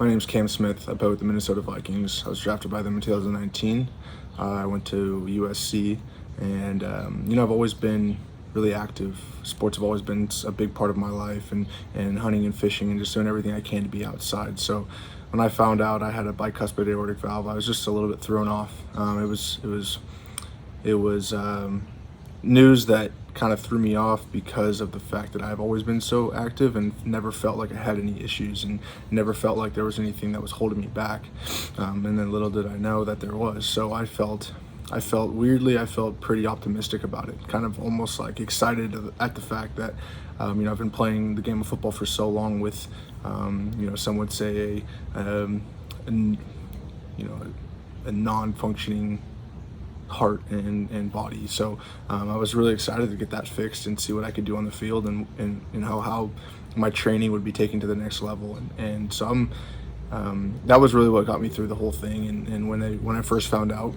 My name's Cam Smith. I play with the Minnesota Vikings. I was drafted by them in 2019. I went to USC, and I've always been really active. Sports have always been a big part of my life, and hunting and fishing and just doing everything I can to be outside. So when I found out I had a bicuspid aortic valve, I was just a little bit thrown off. It was news that kind of threw me off because of the fact that I've always been so active and never felt like I had any issues and never felt like there was anything that was holding me back. And then little did I know that there was. So I felt pretty optimistic about it, kind of almost like excited at the fact that I've been playing the game of football for so long with some would say a non-functioning heart and body. So I was really excited to get that fixed and see what I could do on the field, and how my training would be taken to the next level. And so that was really what got me through the whole thing. And when I first found out,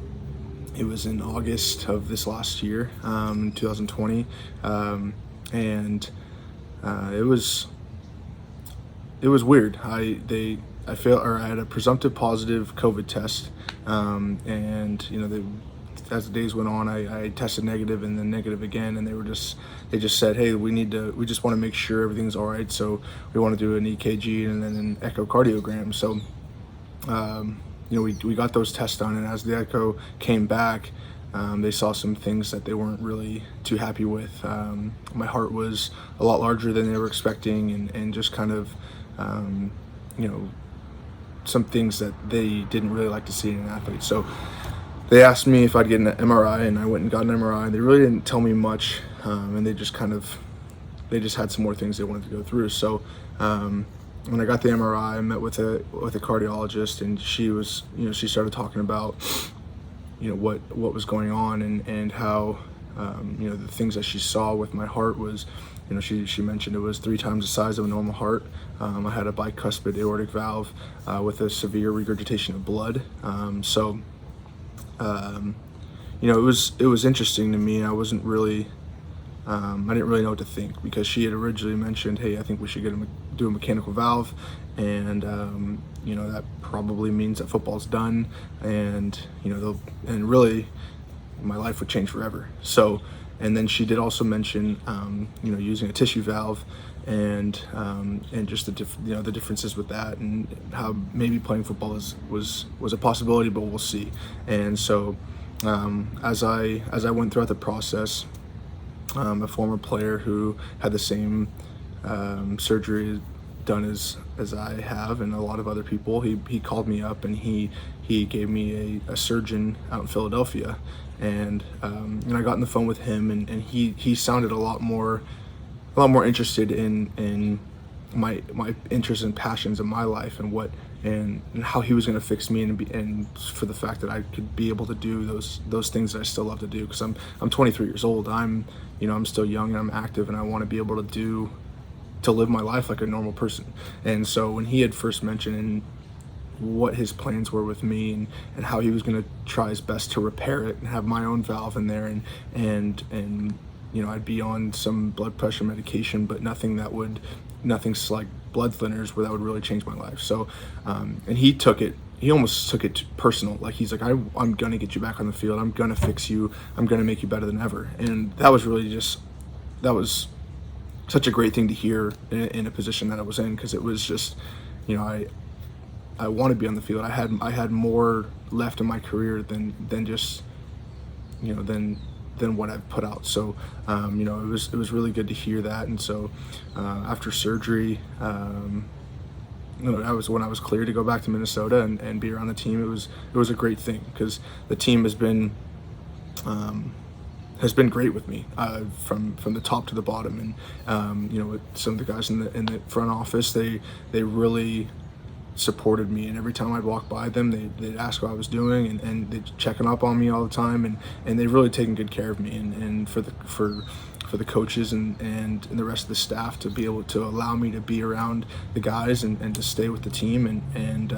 it was in August of this last year, 2020, and it was weird. I had a presumptive positive COVID test, as the days went on, I tested negative and then negative again, and they just said, hey, we just want to make sure everything's all right, so we want to do an EKG and then an echocardiogram. So we got those tests done, and as the echo came back, they saw some things that they weren't really too happy with. My heart was a lot larger than they were expecting, and just kind of some things that they didn't really like to see in an athlete. So they asked me if I'd get an MRI, and I went and got an MRI. They really didn't tell me much, and they just had some more things they wanted to go through. So when I got the MRI, I met with a cardiologist, and she started talking about what was going on, and how the things that she saw with my heart was, she mentioned it was 3 times the size of a normal heart. I had a bicuspid aortic valve with a severe regurgitation of blood. It was interesting to me. I wasn't really, I didn't really know what to think, because she had originally mentioned, hey, I think we should do a mechanical valve, and that probably means that football's done, and and really my life would change forever. So, and then she did also mention using a tissue valve, and just the differences with that, and how maybe playing football was a possibility, but we'll see. And so as I went throughout the process, a former player who had the same surgery done as I have, and a lot of other people, he called me up, and he gave me a surgeon out in Philadelphia, and I got on the phone with him, and he sounded a lot more interested in my interests and passions in my life, and how he was going to fix me, and for the fact that I could be able to do those things that I still love to do, because I'm 23 years old. I'm still young, and I'm active, and I want to be able to live my life like a normal person. And so when he had first mentioned what his plans were with me, and how he was going to try his best to repair it and have my own valve in there, and I'd be on some blood pressure medication, but nothing's like blood thinners where that would really change my life. So, and he almost took it personal. Like, he's like, I'm going to get you back on the field. I'm going to fix you. I'm going to make you better than ever. And that was such a great thing to hear in a position that I was in, because it was just, I want to be on the field. I had more left in my career than just, than what I've put out. So, it was really good to hear that. And so, after surgery, that was when I was cleared to go back to Minnesota and be around the team. It was a great thing, because the team has been great with me, from the top to the bottom. And with some of the guys in the front office, they really supported me, and every time I'd walk by them, they'd ask what I was doing, and they'd checking up on me all the time, and they've really taken good care of me, and for the coaches and the rest of the staff to be able to allow me to be around the guys and to stay with the team, and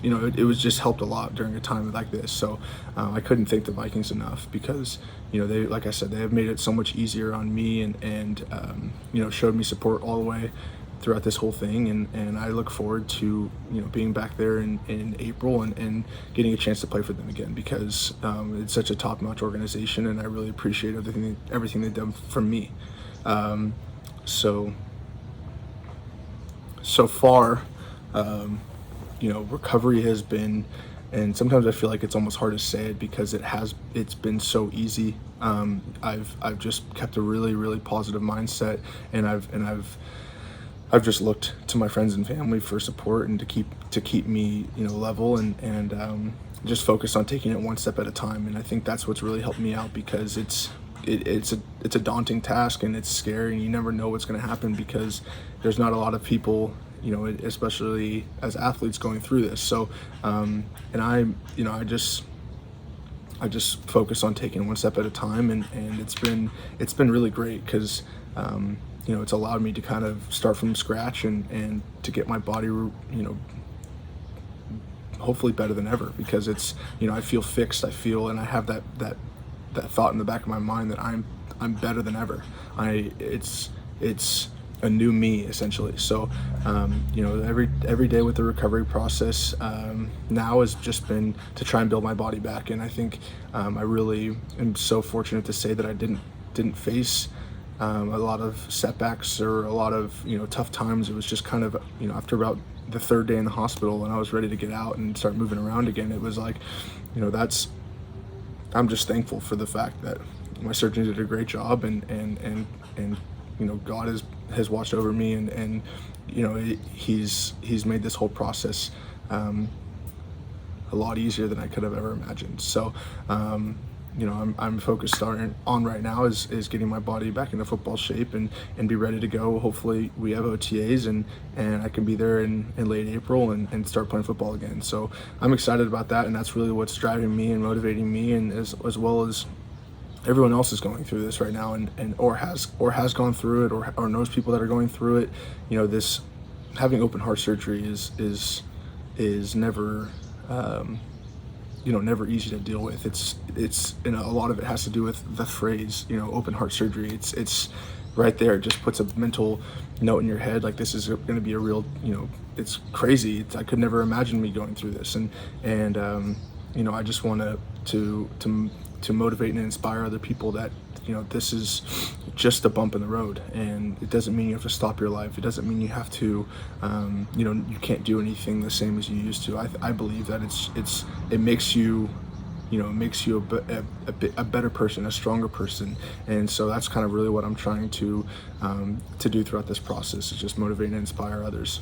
it was just helped a lot during a time like this. So I couldn't thank the Vikings enough, because they, like I said, they have made it so much easier on me, and showed me support all the way throughout this whole thing, and I look forward to being back there in April and getting a chance to play for them again, because it's such a top-notch organization, and I really appreciate everything they've done for me. Um, so so far, recovery has been, and sometimes I feel like it's almost hard to say it because it's been so easy. I've just kept a really, really positive mindset, and I've just looked to my friends and family for support and to keep me level, and just focus on taking it one step at a time. And I think that's what's really helped me out, because it's a daunting task, and it's scary, and you never know what's going to happen, because there's not a lot of people, especially as athletes, going through this. So and I just focus on taking one step at a time, and it's been really great, because it's allowed me to kind of start from scratch, and to get my body hopefully better than ever, because it's I feel fixed. And I have that thought in the back of my mind that I'm better than ever. It's a new me, essentially. So every day with the recovery process now has just been to try and build my body back. And I think I really am so fortunate to say that I didn't face a lot of setbacks or a lot of tough times. It was just kind of after about the third day in the hospital, and I was ready to get out and start moving around again. It was like I'm just thankful for the fact that my surgeon did a great job, and God has watched over me, and he's made this whole process a lot easier than I could have ever imagined. So I'm focused on right now is getting my body back into football shape, and be ready to go. Hopefully we have OTAs, and I can be there in late April and start playing football again. So I'm excited about that, and that's really what's driving me and motivating me, and as well as everyone else is going through this right now, and or has gone through it, or knows people that are going through it. This having open heart surgery is never never easy to deal with. It's a lot of it has to do with the phrase open heart surgery. It's right there. It just puts a mental note in your head, like, this is going to be a real, it's crazy. I could never imagine me going through this, and I just want to motivate and inspire other people that this is just a bump in the road, and it doesn't mean you have to stop your life. It doesn't mean you have to you can't do anything the same as you used to. I believe that it makes you a better person, a stronger person. And so that's kind of really what I'm trying to do throughout this process, is just motivate and inspire others.